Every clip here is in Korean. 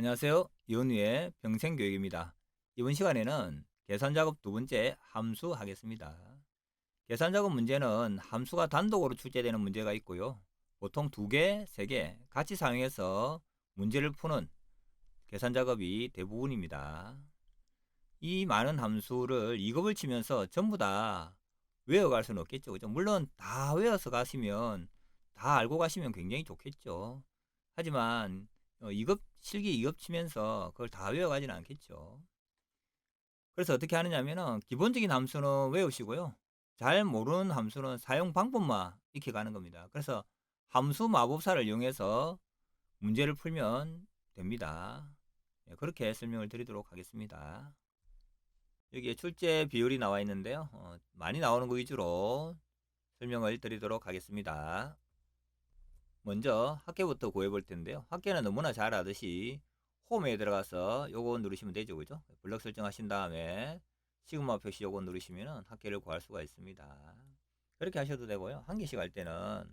안녕하세요. 이온우의 평생교육입니다. 이번 시간에는 계산작업 두 번째 함수 하겠습니다. 계산작업 문제는 함수가 단독으로 출제되는 문제가 있고요. 보통 2개, 3개 같이 사용해서 문제를 푸는 계산작업이 대부분입니다. 이 많은 함수를 2급을 치면서 전부 다 외워갈 수는 없겠죠. 그죠? 물론 다 외워서 가시면, 다 알고 가시면 굉장히 좋겠죠. 하지만 2급, 실기 2급 치면서 그걸 다 외워가지는 않겠죠. 그래서 어떻게 하느냐면은 기본적인 함수는 외우시고요. 잘 모르는 함수는 사용 방법만 익혀가는 겁니다. 그래서 함수 마법사를 이용해서 문제를 풀면 됩니다. 그렇게 설명을 드리도록 하겠습니다. 여기에 출제 비율이 나와 있는데요. 많이 나오는 거 위주로 설명을 드리도록 하겠습니다. 먼저 학계부터 구해 볼 텐데요. 학계는 너무나 잘 아듯이 홈에 들어가서 요거 누르시면 되죠. 그죠? 블럭 설정하신 다음에 시그마 표시 요거 누르시면 학계를 구할 수가 있습니다. 그렇게 하셔도 되고요. 한 개씩 할 때는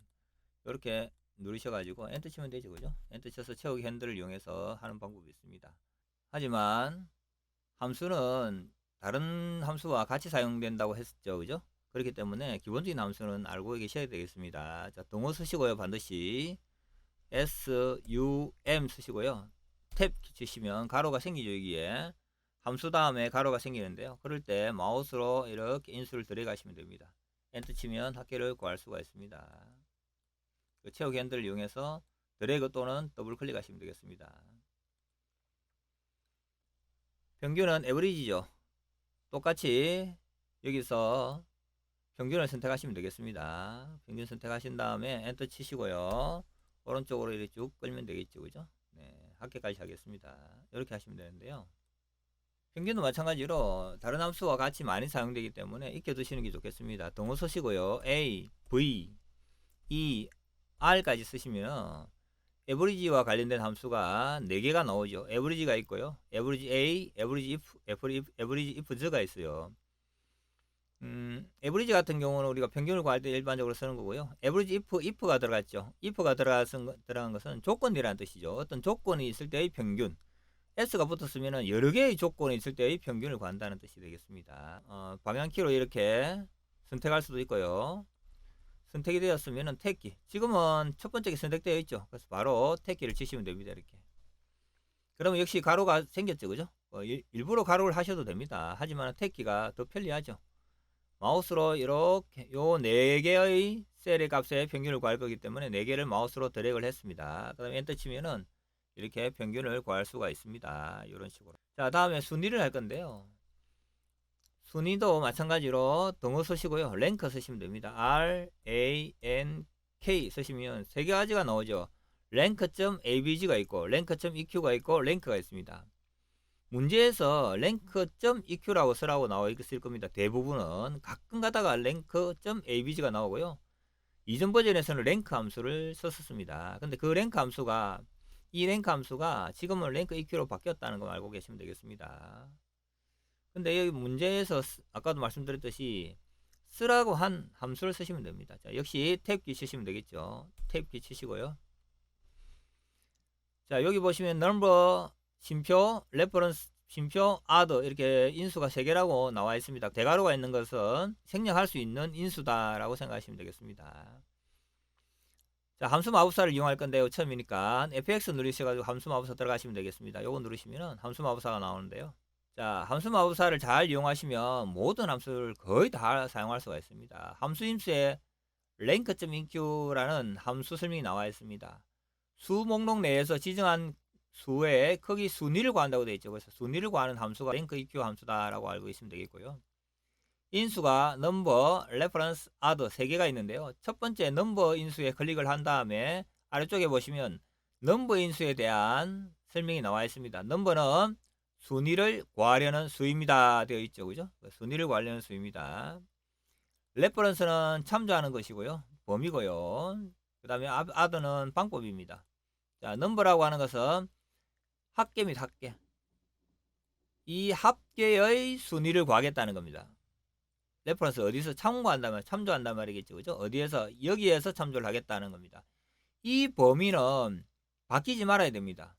이렇게 누르셔가지고 엔터 치면 되죠. 그죠? 엔터 쳐서 채우기 핸들을 이용해서 하는 방법이 있습니다. 하지만 함수는 다른 함수와 같이 사용된다고 했었죠. 그죠? 그렇기 때문에 기본적인 함수는 알고 계셔야 되겠습니다. 자, 동호 쓰시고요. 반드시 SUM 쓰시고요. 탭 치시면 가로가 생기죠. 여기에 함수 다음에 가로가 생기는데요. 그럴 때 마우스로 이렇게 인수를 들어가시면 됩니다. 엔터 치면 합계를 구할 수가 있습니다. 그 채우기 핸들을 이용해서 드래그 또는 더블 클릭하시면 되겠습니다. 평균은 에버리지죠. 똑같이 여기서 평균을 선택하시면 되겠습니다. 평균 선택하신 다음에 엔터 치시고요. 오른쪽으로 이렇게 쭉 끌면 되겠죠. 그죠? 네, 합계까지 하겠습니다. 이렇게 하시면 되는데요. 평균도 마찬가지로 다른 함수와 같이 많이 사용되기 때문에 익혀두시는 게 좋겠습니다. 동호 쓰시고요. A, V, E, R까지 쓰시면 에버리지와 관련된 함수가 4개가 나오죠. 에버리지가 있고요. 에버리지 A, 에버리지 if, 에버리지 if the가 있어요. 에버리지 같은 경우는 우리가 평균을 구할 때 일반적으로 쓰는 거고요. 에버리지 if가 들어갔죠. if가 들어간 것은 조건이라는 뜻이죠. 어떤 조건이 있을 때의 평균. s가 붙었으면 여러 개의 조건이 있을 때의 평균을 구한다는 뜻이 되겠습니다. 방향키로 이렇게 선택할 수도 있고요. 선택이 되었으면 탭키. 지금은 첫 번째 게 선택되어 있죠. 그래서 바로 탭키를 치시면 됩니다. 이렇게. 그러면 역시 가로가 생겼죠. 그죠? 일부러 가로를 하셔도 됩니다. 하지만 탭키가 더 편리하죠. 마우스로 이렇게 요 4개의 셀의 값의 평균을 구할 거기 때문에 4개를 마우스로 드래그를 했습니다. 그 다음에 엔터 치면은 이렇게 평균을 구할 수가 있습니다. 이런 식으로. 자, 다음에 순위를 할 건데요. 순위도 마찬가지로 동호 쓰시고요. 랭크 쓰시면 됩니다. RANK 쓰시면 3가지가 나오죠. 랭크.abg가 있고 랭크.eq가 있고 랭크가 있습니다. 문제에서 랭크.eq라고 쓰라고 나와 있을 겁니다. 대부분은. 가끔 가다가 랭크.abg가 나오고요. 이전 버전에서는 랭크 함수를 썼습니다. 근데 그 랭크 함수가, 이 랭크 함수가 지금은 랭크 eq로 바뀌었다는 거 알고 계시면 되겠습니다. 근데 여기 문제에서 아까도 말씀드렸듯이 쓰라고 한 함수를 쓰시면 됩니다. 자, 역시 탭키 치시면 되겠죠. 탭키 치시고요. 자, 여기 보시면 number, 쉼표, reference, 쉼표, add 이렇게 인수가 3개라고 나와 있습니다. 대괄호가 있는 것은 생략할 수 있는 인수다라고 생각하시면 되겠습니다. 자, 함수 마법사를 이용할 건데요. 처음이니까 fx 누르셔가지고 함수 마법사 들어가시면 되겠습니다. 요거 누르시면 함수 마법사가 나오는데요. 자, 함수 마법사를 잘 이용하시면 모든 함수를 거의 다 사용할 수가 있습니다. 함수 임수에 rank.enq라는 함수 설명이 나와 있습니다. 수 목록 내에서 지정한 수의 크기 순위를 구한다고 되어 있죠. 그래서 순위를 구하는 함수가 rank.eq 함수다라고 알고 있으면 되겠고요. 인수가 number, reference, add 3개가 있는데요. 첫 번째 number 인수에 클릭을 한 다음에 아래쪽에 보시면 number 인수에 대한 설명이 나와 있습니다. number는 순위를 구하려는 수입니다. 되어 있죠. 그죠? 순위를 구하려는 수입니다. reference는 참조하는 것이고요. 범위고요. 그 다음에 add는 방법입니다. 자, number라고 하는 것은 합계 및 합계. 이 합계의 순위를 구하겠다는 겁니다. 레퍼런스 어디서 참조한단 말이겠죠. 그죠? 어디에서, 여기에서 참조를 하겠다는 겁니다. 이 범위는 바뀌지 말아야 됩니다.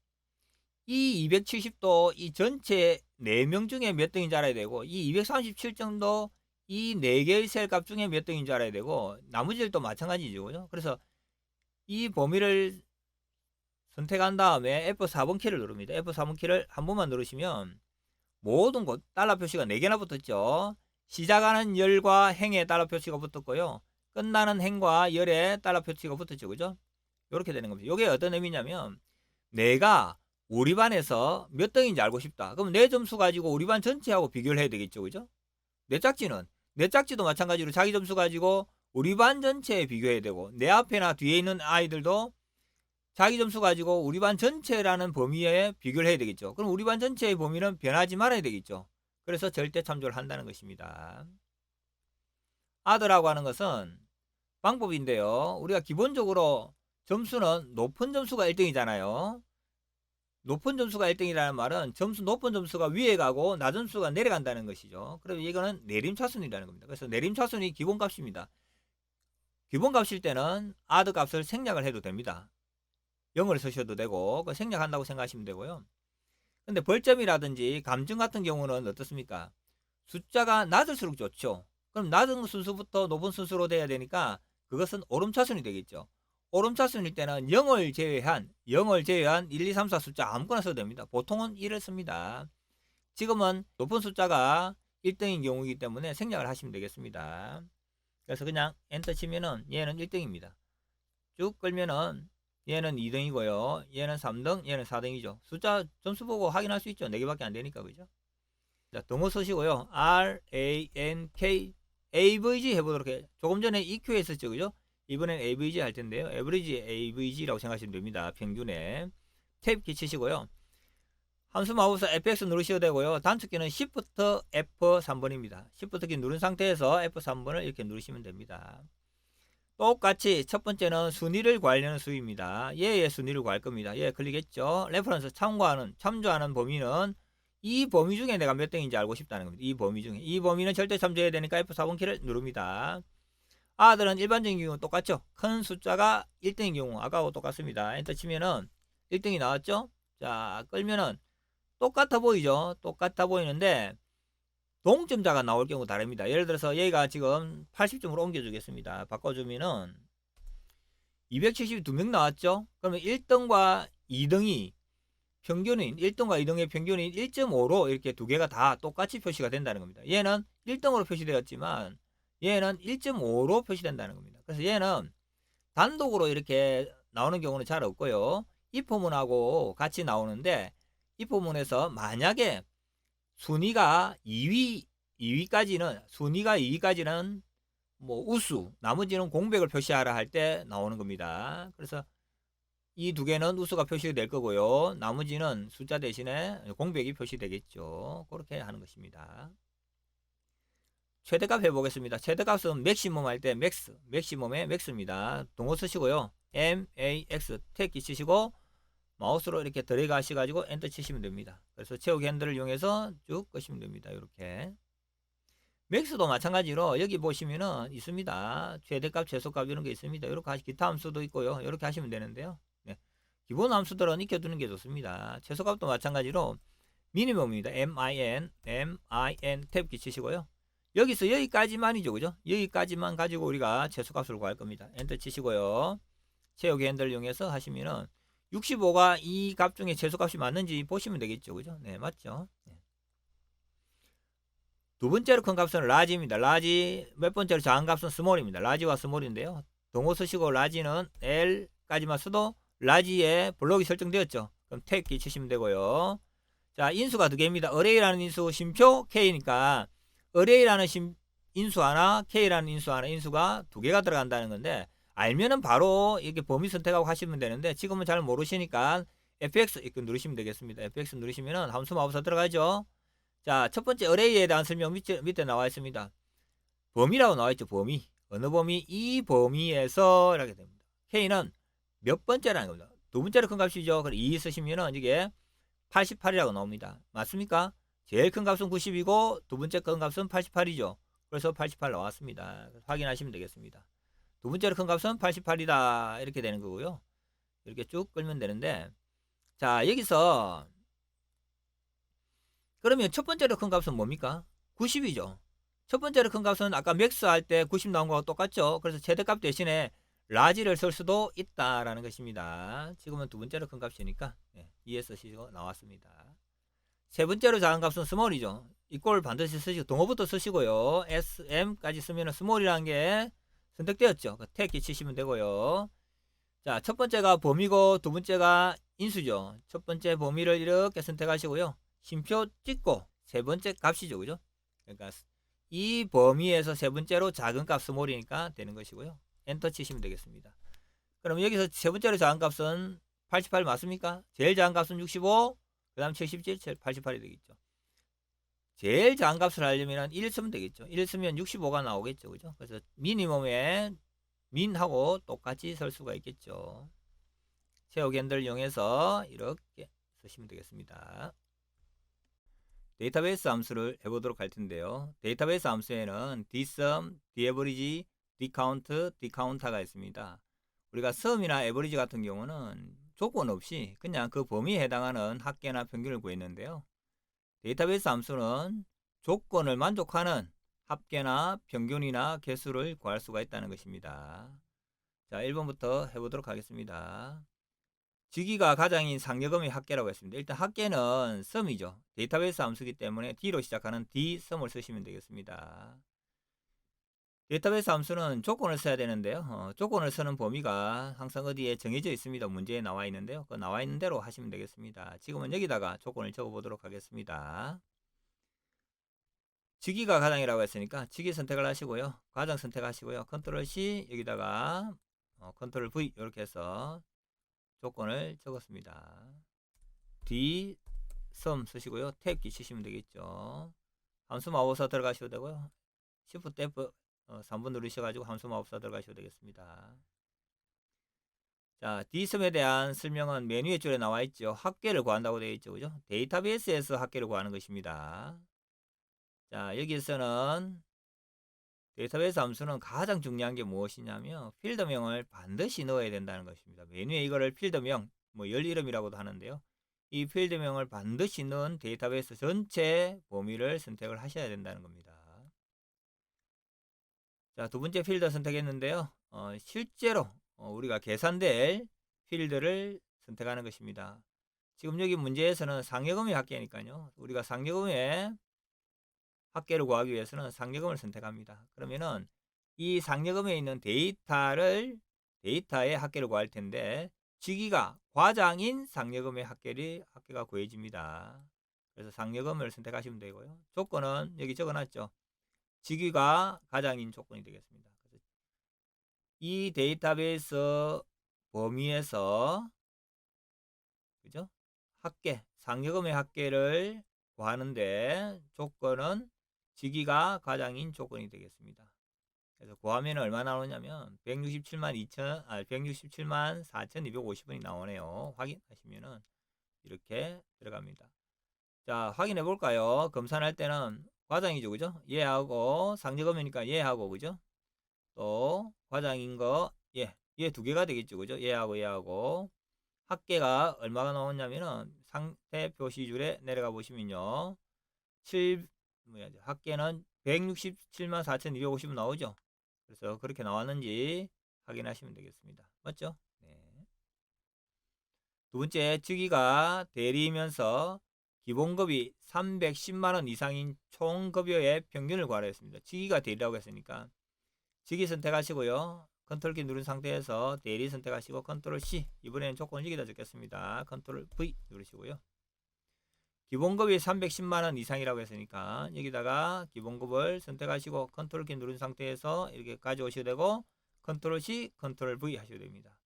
이 270도 이 전체 4명 중에 몇 등인지 알아야 되고, 이 237점도 이 4개의 셀 값 중에 몇 등인지 알아야 되고, 나머지들도 마찬가지죠. 그죠? 그래서 이 범위를 선택한 다음에 F4번 키를 누릅니다. F4번 키를 한 번만 누르시면 모든 곳 달러 표시가 4개나 붙었죠. 시작하는 열과 행에 달러 표시가 붙었고요. 끝나는 행과 열에 달러 표시가 붙었죠. 그죠? 이렇게 되는 겁니다. 이게 어떤 의미냐면, 내가 우리 반에서 몇 등인지 알고 싶다. 그럼 내 점수 가지고 우리 반 전체하고 비교를 해야 되겠죠. 그죠? 내 짝지도 마찬가지로 자기 점수 가지고 우리 반 전체에 비교해야 되고, 내 앞에나 뒤에 있는 아이들도 자기 점수 가지고 우리 반 전체라는 범위에 비교를 해야 되겠죠. 그럼 우리 반 전체의 범위는 변하지 말아야 되겠죠. 그래서 절대 참조를 한다는 것입니다. 아더라고 하는 것은 방법인데요. 우리가 기본적으로 점수는 높은 점수가 1등이잖아요. 높은 점수가 1등이라는 말은 높은 점수가 위에 가고 낮은 점수가 내려간다는 것이죠. 그럼 이거는 내림차순이라는 겁니다. 그래서 내림차순이 기본값입니다. 기본값일 때는 아드 값을 생략을 해도 됩니다. 0을 쓰셔도 되고 생략한다고 생각하시면 되고요. 근데 벌점이라든지 감정 같은 경우는 어떻습니까? 숫자가 낮을수록 좋죠. 그럼 낮은 순수부터 높은 순수로 돼야 되니까 그것은 오름차순이 되겠죠. 오름차순일 때는 0을 제외한 1, 2, 3, 4 숫자 아무거나 써도 됩니다. 보통은 1을 씁니다. 지금은 높은 숫자가 1등인 경우이기 때문에 생략을 하시면 되겠습니다. 그래서 그냥 엔터 치면은 얘는 1등입니다. 쭉 끌면은 얘는 2등이고요. 얘는 3등, 얘는 4등이죠. 숫자 점수 보고 확인할 수 있죠. 4개밖에 안 되니까, 그죠? 자, 동호 쓰시고요. RANK, AVG 해보도록 해요. 조금 전에 EQ 했었죠, 그죠? 이번엔 AVG 할 텐데요. 에버리지 AVG라고 생각하시면 됩니다. 평균에. 탭 키 치시고요. 함수 마우스 FX 누르셔도 되고요. 단축키는 Shift F3번입니다. Shift 키 누른 상태에서 F3번을 이렇게 누르시면 됩니다. 똑같이 첫 번째는 순위를 구하려는 수입니다. 얘의 순위를 구할 겁니다. 얘 클릭했죠. 레퍼런스 참조하는 범위는 이 범위 중에 내가 몇 등인지 알고 싶다는 겁니다. 이 범위 중에. 이 범위는 절대 참조해야 되니까 F4번 키를 누릅니다. 아들은 일반적인 경우 똑같죠. 큰 숫자가 1등인 경우 아까하고 똑같습니다. 엔터 치면은 1등이 나왔죠. 자, 끌면은 똑같아 보이죠. 똑같아 보이는데 동점자가 나올 경우 다릅니다. 예를 들어서 얘가 지금 80점으로 옮겨주겠습니다. 바꿔주면은 272명 나왔죠. 그러면 1등과 2등이 평균인 1등과 2등의 평균인 1.5로 이렇게 두 개가 다 똑같이 표시가 된다는 겁니다. 얘는 1등으로 표시되었지만 얘는 1.5로 표시된다는 겁니다. 그래서 얘는 단독으로 이렇게 나오는 경우는 잘 없고요. 이 포문하고 같이 나오는데 이 포문에서 만약에 순위가 2위까지는 뭐 우수, 나머지는 공백을 표시하라 할 때 나오는 겁니다. 그래서 이 두 개는 우수가 표시될 거고요. 나머지는 숫자 대신에 공백이 표시되겠죠. 그렇게 하는 것입니다. 최대값 해보겠습니다. 최대값은 맥시멈 할 때 맥시멈의 맥스입니다. 동호 쓰시고요. MAX 탭키 치시고 마우스로 이렇게 들어가셔가지고 엔터 치시면 됩니다. 그래서 채우기 핸들을 이용해서 쭉 끄시면 됩니다. 이렇게 맥스도 마찬가지로 여기 보시면은 있습니다. 최대값, 최소값 이런 게 있습니다. 이렇게 기타 함수도 있고요. 이렇게 하시면 되는데요. 네. 기본 함수들은 익혀두는 게 좋습니다. 최소값도 마찬가지로 미니멈입니다. MIN 탭키 치시고요. 여기서 여기까지만이죠. 그죠? 여기까지만 가지고 우리가 최소값을 구할 겁니다. 엔터 치시고요. 채우기 핸들을 이용해서 하시면은 65가 이 값 중에 최소값이 맞는지 보시면 되겠죠. 그죠? 네, 맞죠? 네. 두 번째로 큰 값은 라지입니다. 라지, 몇 번째로 작은 값은 스몰입니다. 라지와 스몰인데요. 동호 쓰시고 라지는 L까지만 써도 라지에 블록이 설정되었죠. 그럼 탭키 치시면 되고요. 자, 인수가 두 개입니다. 어레이라는 인수, 심표, K니까 어레이라는 인수 하나, K라는 인수 하나, 인수가 두 개가 들어간다는 건데 알면은 바로 이렇게 범위 선택하고 하시면 되는데 지금은 잘 모르시니까 FX 이렇게 누르시면 되겠습니다. FX 누르시면은 함수 마우스 들어가죠. 자, 첫 번째 어레이에 대한 설명 밑에 나와 있습니다. 범위라고 나와 있죠. 범위. 어느 범위? 이 범위에서 이렇게 됩니다. K는 몇 번째라는 겁니다. 두 번째로 큰 값이죠. 그럼 2 쓰시면은 이게 88이라고 나옵니다. 맞습니까? 제일 큰 값은 90이고 두 번째 큰 값은 88이죠. 그래서 88 나왔습니다. 확인하시면 되겠습니다. 두 번째로 큰 값은 88이다. 이렇게 되는 거고요. 이렇게 쭉 끌면 되는데 자, 여기서 그러면 첫 번째로 큰 값은 뭡니까? 90이죠. 첫 번째로 큰 값은 아까 맥스 할 때 90 나온 거와 똑같죠. 그래서 최대값 대신에 라지를 쓸 수도 있다라는 것입니다. 지금은 두 번째로 큰 값이니까 ESC가 나왔습니다. 세 번째로 작은 값은 스몰이죠. 이꼴 반드시 쓰시고 동호부터 쓰시고요. SM까지 쓰면 스몰이라는 게 선택되었죠. 택기 치시면 되고요. 자, 첫 번째가 범위고 두 번째가 인수죠. 첫 번째 범위를 이렇게 선택하시고요. 쉼표 찍고 세 번째 값이죠. 그죠? 그러니까 이 범위에서 세 번째로 작은 값 스몰이니까 되는 것이고요. 엔터 치시면 되겠습니다. 그럼 여기서 세 번째로 작은 값은 88 맞습니까? 제일 작은 값은 65, 그 다음 77, 88이 되겠죠. 제일 작은 값을 하려면 1 쓰면 되겠죠. 1 쓰면 65가 나오겠죠. 그죠? 그래서 미니멈에 민하고 똑같이 설 수가 있겠죠. 세우기 핸들을 이용해서 이렇게 쓰시면 되겠습니다. 데이터베이스 함수를 해보도록 할 텐데요. 데이터베이스 함수에는 dsum, daverage, dcount, dcounter가 있습니다. 우리가 sum이나 average 같은 경우는 조건 없이 그냥 그 범위에 해당하는 합계나 평균을 구했는데요. 데이터베이스 함수는 조건을 만족하는 합계나 평균이나 개수를 구할 수가 있다는 것입니다. 자, 1번부터 해보도록 하겠습니다. 주기가 가장인 상여금의 합계라고 했습니다. 일단 합계는 sum이죠. 데이터베이스 함수이기 때문에 D로 시작하는 dsum을 쓰시면 되겠습니다. 데이터베이스 함수는 조건을 써야 되는데요. 조건을 쓰는 범위가 항상 어디에 정해져 있습니다. 문제에 나와 있는데요. 그 나와 있는 대로 하시면 되겠습니다. 지금은 여기다가 조건을 적어 보도록 하겠습니다. 주기가 가장이라고 했으니까 주기 선택을 하시고요. 가장 선택하시고요. 컨트롤 C 여기다가 컨트롤 V 이렇게 해서 조건을 적었습니다. dsum 쓰시고요. 탭키 치시면 되겠죠. 함수 마법사 들어가셔도 되고요. Shift F 3번 누르셔가지고 함수 마법사 들어가셔도 되겠습니다. 자, dsum에 대한 설명은 메뉴의 줄에 나와 있죠. 합계를 구한다고 되어 있죠. 그죠? 데이터베이스에서 합계를 구하는 것입니다. 자, 여기서는 데이터베이스 함수는 가장 중요한 게 무엇이냐면 필드명을 반드시 넣어야 된다는 것입니다. 메뉴에 이거를 필드명, 열 이름이라고도 하는데요. 이 필드명을 반드시 넣은 데이터베이스 전체 범위를 선택을 하셔야 된다는 겁니다. 자, 두 번째 필드 선택했는데요. 실제로 우리가 계산될 필드를 선택하는 것입니다. 지금 여기 문제에서는 상여금의 합계니까요. 우리가 상여금의 합계를 구하기 위해서는 상여금을 선택합니다. 그러면은 이 상여금에 있는 데이터의 합계를 구할 텐데 주기가 과장인 상여금의 합계가 구해집니다. 그래서 상여금을 선택하시면 되고요. 조건은 여기 적어놨죠. 주기가 가장인 조건이 되겠습니다. 그래서 이 데이터베이스 범위에서 그죠? 합계, 상여금의 합계를 구하는데 조건은 주기가 가장인 조건이 되겠습니다. 그래서 구하면 얼마 나오냐면 167만 4,250원이 나오네요. 확인하시면은 이렇게 들어갑니다. 자, 확인해 볼까요? 검산할 때는 과장이죠. 그죠? 얘하고 상여금이니까 얘하고 그죠? 또 과장인 거 얘 두 개가 되겠죠. 그죠? 얘하고 합계가 얼마가 나오냐면은 상태 표시줄에 내려가 보시면요. 합계는 167만 4,250원 나오죠. 그래서 그렇게 나왔는지 확인하시면 되겠습니다. 맞죠? 네. 두 번째, 주기가 대리면서 기본급이 310만원 이상인 총급여의 평균을 구하라 했습니다. 주기가 대리라고 했으니까 주기 선택하시고요. 컨트롤 키 누른 상태에서 대리 선택하시고 컨트롤 C, 이번에는 조건을 여기다 적겠습니다. 컨트롤 V 누르시고요. 기본급이 310만원 이상이라고 했으니까 여기다가 기본급을 선택하시고 컨트롤 키 누른 상태에서 이렇게 가져오셔도 되고 컨트롤 C, 컨트롤 V 하셔도 됩니다.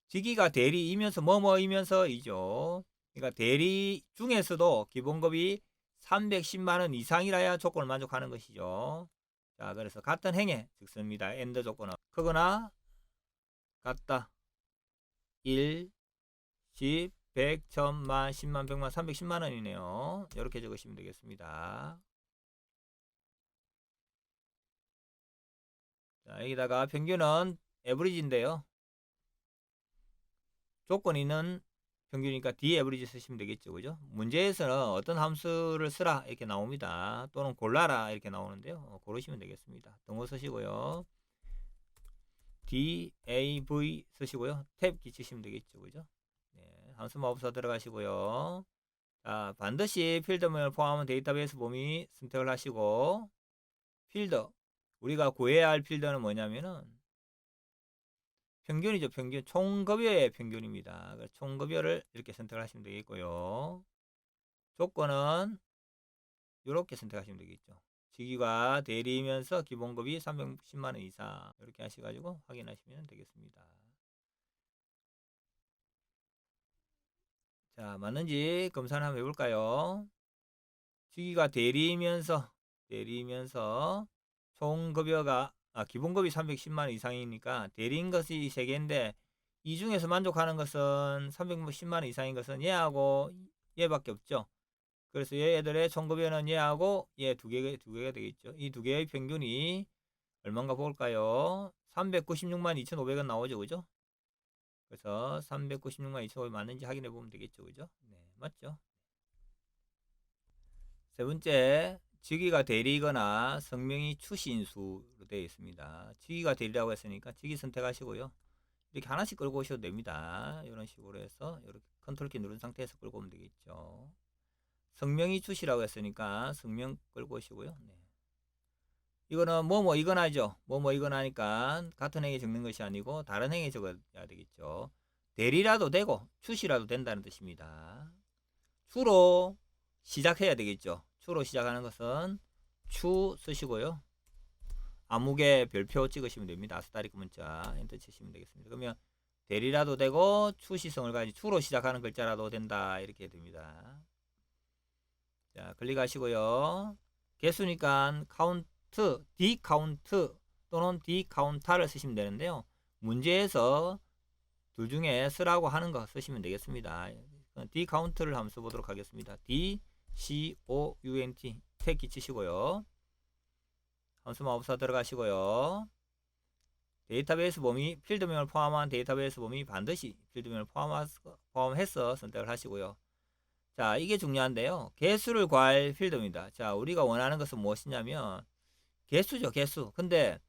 주기가 대리이면서 뭐뭐이면서이죠. 그러니까 대리 중에서도 기본급이 310만원 이상이라야 조건을 만족하는 것이죠. 자, 그래서 같은 행에 적습니다. 엔드 조건은 크거나 같다. 1, 10, 100, 1000만, 10만, 100만, 310만원이네요. 이렇게 적으시면 되겠습니다. 자, 여기다가 평균은 에버리지인데요. 조건 있는 평균이니까 D average 쓰시면 되겠죠. 그죠? 문제에서는 어떤 함수를 쓰라 이렇게 나옵니다. 또는 골라라 이렇게 나오는데요. 고르시면 되겠습니다. 등호 쓰시고요. DAV 쓰시고요. 탭 끼치시면 되겠죠. 그죠? 네, 함수 마법사 들어가시고요. 자, 반드시 필드명을 포함한 데이터베이스 범위 선택을 하시고, 필드, 우리가 구해야 할 필드는 뭐냐면은 평균이죠. 평균. 총급여의 평균입니다. 총급여를 이렇게 선택을 하시면 되겠고요. 조건은 이렇게 선택하시면 되겠죠. 직위가 대리면서 기본급이 310만원 이상 이렇게 하셔가지고 확인하시면 되겠습니다. 자, 맞는지 검사를 한번 해볼까요? 직위가 대리면서 총급여가 기본급이 310만원 이상이니까 대리인 것이 3개인데 이 중에서 만족하는 것은 310만원 이상인 것은 얘하고 얘밖에 없죠. 그래서 얘들의 총급여는 얘하고 얘 두 개가 되겠죠. 이 두 개의 평균이 얼마인가 볼까요? 396만 2,500원 나오죠. 그죠? 그래서 396만 2,500원 맞는지 확인해 보면 되겠죠. 그죠? 네, 맞죠? 세 번째, 직위가 대리거나 성명이 추시인수로 되어 있습니다. 직위가 대리라고 했으니까 직위 선택하시고요. 이렇게 하나씩 끌고 오셔도 됩니다. 이런 식으로 해서 이렇게 컨트롤 키 누른 상태에서 끌고 오면 되겠죠. 성명이 추시라고 했으니까 성명 끌고 오시고요. 네. 이거는 이거나죠. 이거나니까 같은 행에 적는 것이 아니고 다른 행에 적어야 되겠죠. 대리라도 되고 추시라도 된다는 뜻입니다. 추로 시작해야 되겠죠. 추로 시작하는 것은 추 쓰시고요. 암흑의 별표 찍으시면 됩니다. 아스타리크 문자 엔터 치시면 되겠습니다. 그러면 대리라도 되고 추시성을 가지고 추로 시작하는 글자라도 된다 이렇게 됩니다. 자, 클릭하시고요. 개수니까 카운트, 디카운트 또는 디카운타를 쓰시면 되는데요. 문제에서 둘 중에 쓰라고 하는 거 쓰시면 되겠습니다. 디카운트를 한번 써보도록 하겠습니다. DCOUNT 탭 끼치시고요. 함수 마법사 들어가시고요. 데이터베이스 범위, 필드명을 포함한 데이터베이스 범위 반드시 필드명을 포함해서 선택을 하시고요. 자, 이게 중요한데요. 개수를 구할 필드입니다. 자, 우리가 원하는 것은 무엇이냐면 개수죠, 개수. 근데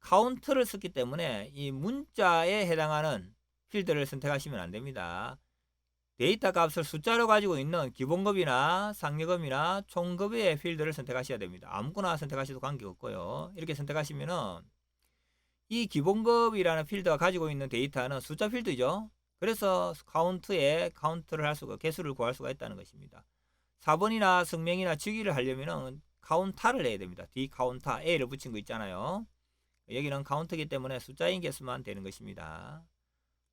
카운트를 썼기 때문에 이 문자에 해당하는 필드를 선택하시면 안 됩니다. 데이터 값을 숫자로 가지고 있는 기본급이나 상여금이나 총급의 필드를 선택하셔야 됩니다. 아무거나 선택하셔도 관계없고요. 이렇게 선택하시면은 이 기본급이라는 필드가 가지고 있는 데이터는 숫자 필드죠. 그래서 카운트에 카운트를 할 수가, 개수를 구할 수가 있다는 것입니다. 4번이나 성명이나 직위를 하려면은 카운타를 해야 됩니다. 디카운타, A를 붙인 거 있잖아요. 여기는 카운트이기 때문에 숫자인 개수만 되는 것입니다.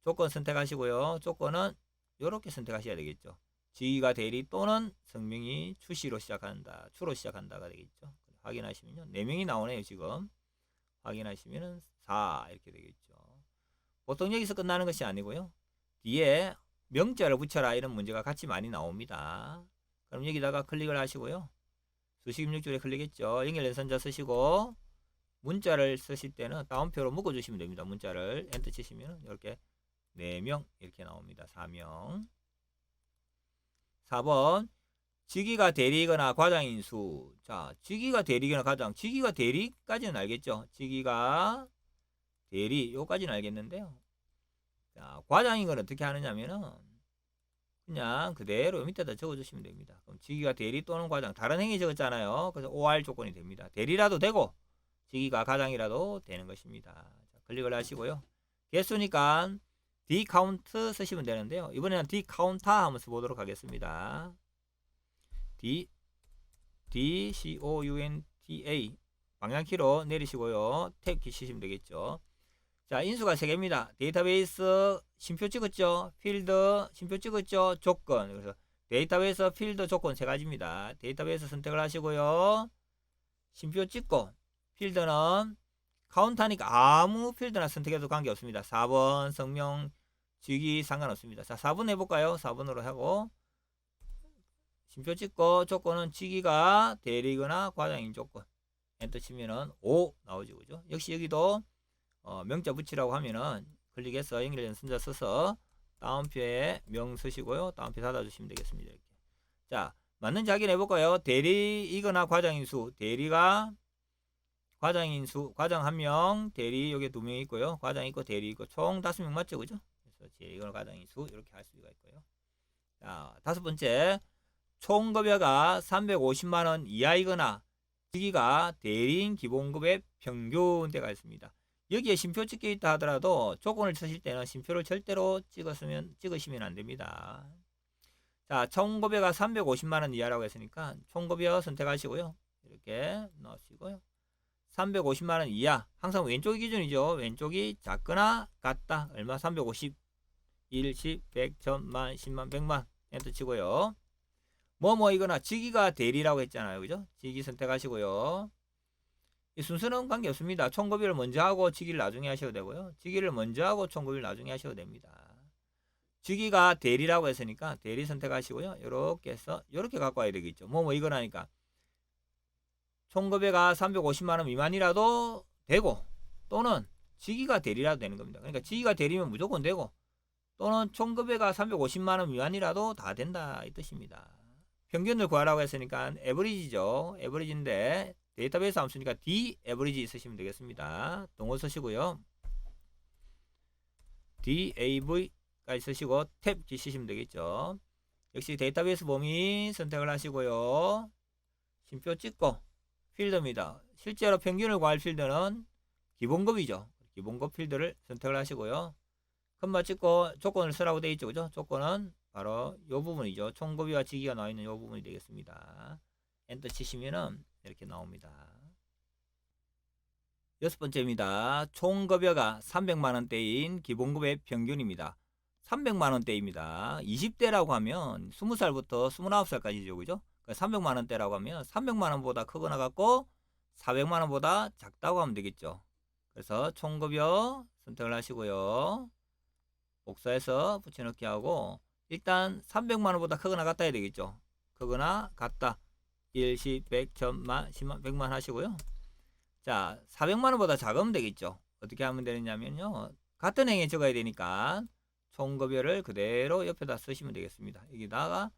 조건 선택하시고요. 조건은 이렇게 선택하셔야 되겠죠. 직위가 대리 또는 성명이 추시로 시작한다, 추로 시작한다가 되겠죠. 확인하시면요. 4명이 나오네요, 지금. 확인하시면은 4 이렇게 되겠죠. 보통 여기서 끝나는 것이 아니고요. 뒤에 명자를 붙여라 이런 문제가 같이 많이 나옵니다. 그럼 여기다가 클릭을 하시고요. 수식 입력줄에 클릭했죠. 연결 연산자 쓰시고 문자를 쓰실 때는 다운표로 묶어주시면 됩니다. 문자를 엔터 치시면 이렇게 4명 이렇게 나옵니다. 4명. 4번 직위가 대리거나 과장인 수. 자, 직위가 대리거나 과장. 직위가 대리까지는 알겠죠. 직위가 대리 요까지는 알겠는데요. 자, 과장인 건 어떻게 하느냐면은 그냥 그대로 밑에다 적어주시면 됩니다. 그럼 직위가 대리 또는 과장, 다른 행위 적었잖아요. 그래서 OR 조건이 됩니다. 대리라도 되고 직위가 과장이라도 되는 것입니다. 자, 클릭을 하시고요. 개수니까 디카운트 쓰시면 되는데요. 이번에는 디카운타 한번 써보도록 하겠습니다. DCOUNTA 방향키로 내리시고요. 탭 키시면 되겠죠. 자, 인수가 3개입니다. 데이터베이스 심표 찍었죠. 필드 심표 찍었죠. 조건. 그래서 데이터베이스 필드 조건 3가지입니다. 데이터베이스 선택을 하시고요. 심표 찍고 필드는 카운트하니까 아무 필드나 선택해도 관계없습니다. 4번 성명 직위 상관없습니다. 자, 4번 해볼까요? 4번으로 하고 심표 찍고 조건은 직위가 대리거나 과장인 조건 엔터 치면은 5 나오죠. 그죠? 역시 여기도 명자 붙이라고 하면은 클릭해서 연결 연산자 써서 다운표에 명 쓰시고요. 다운표 닫아주시면 되겠습니다. 이렇게. 자, 맞는지 확인해 볼까요? 대리이거나 과장인수. 대리가 과장인수, 과장 1명, 대리 여기 2명 있고요. 과장 있고 대리 있고 총 5명 맞죠, 그죠? 그래서 대리이거나 과장인수 이렇게 할 수가 있고요. 자, 5번째, 총급여가 350만 원 이하이거나 직위가 대리인 기본급의 평균대가 있습니다. 여기에 심표 찍혀 있다 하더라도 조건을 쓰실 때는 심표를 절대로 찍으시면 안 됩니다. 자, 총급여가 350만 원 이하라고 했으니까 총급여 선택하시고요. 이렇게 넣으시고요. 350만 원 이하, 항상 왼쪽이 기준이죠. 왼쪽이 작거나 같다. 얼마? 350, 1, 10, 100, 1000만, 10만, 100만 엔터 치고요. 뭐이거나 직위가 대리라고 했잖아요. 그죠? 직위 선택하시고요. 이 순서는 관계없습니다. 총급여를 먼저 하고 직위를 나중에 하셔도 되고요. 직위를 먼저 하고 총급여를 나중에 하셔도 됩니다. 직위가 대리라고 했으니까 대리 선택하시고요. 이렇게 해서 이렇게 갖고 와야 되겠죠. 이거라니까 총급여가 350만 원 미만이라도 되고 또는 직위가 대리라도 되는 겁니다. 그러니까 직위가 대리면 무조건 되고 또는 총급여가 350만 원 미만이라도 다 된다 이 뜻입니다. 평균을 구하라고 했으니까 에버리지죠. 에버리지인데 데이터베이스 함 쓰니까 D 에버리지 쓰시면 되겠습니다. 동호 쓰시고요. DAV까지 쓰시고 탭 키 쓰시면 되겠죠. 역시 데이터베이스 범위 선택을 하시고요. 심표 찍고 필드입니다. 실제로 평균을 구할 필드는 기본급이죠. 기본급 필드를 선택을 하시고요. 컴마 찍고 조건을 쓰라고 되어 있죠. 그죠? 조건은 바로 이 부분이죠. 총급여와 직위가 나와 있는 이 부분이 되겠습니다. 엔터 치시면은 이렇게 나옵니다. 6번째입니다. 총급여가 300만원대인 기본급의 평균입니다. 300만원대입니다. 20대라고 하면 20살부터 29살까지죠. 그죠? 300만원대라고 하면 300만원보다 크거나 같고 400만원보다 작다고 하면 되겠죠. 그래서 총급여 선택을 하시고요. 복사해서 붙여넣기 하고 일단 300만원보다 크거나 같다 해야 되겠죠. 크거나 같다. 1, 10, 100, 1000만, 10만, 100만 하시고요. 자, 400만원보다 작으면 되겠죠. 어떻게 하면 되느냐면요. 같은 행에 적어야 되니까 총급여를 그대로 옆에다 쓰시면 되겠습니다. 여기다가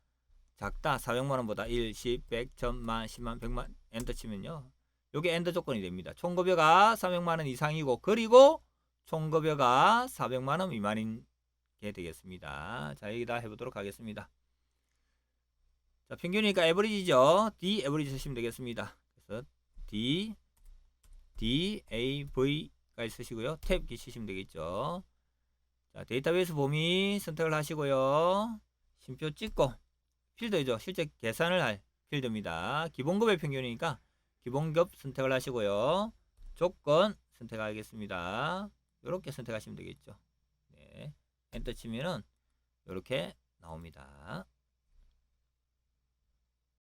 작다 400만원보다 1, 10, 100, 1000만, 10만, 100만 엔터 치면요. 요게 엔터 조건이 됩니다. 총급여가 300만원 이상이고 그리고 총급여가 400만원 미만인 게 되겠습니다. 자, 여기다 해보도록 하겠습니다. 자, 평균이니까 에버리지죠. D 에버리지 쓰시면 되겠습니다. 그래서 D DAV까지 쓰시고요. 탭 키 쓰시면 되겠죠. 자, 데이터베이스 범위 선택을 하시고요. 심표 찍고 필드죠. 실제 계산을 할 필드입니다. 기본급의 평균이니까 기본급 선택을 하시고요. 조건 선택하겠습니다. 이렇게 선택하시면 되겠죠. 네. 엔터 치면은 이렇게 나옵니다.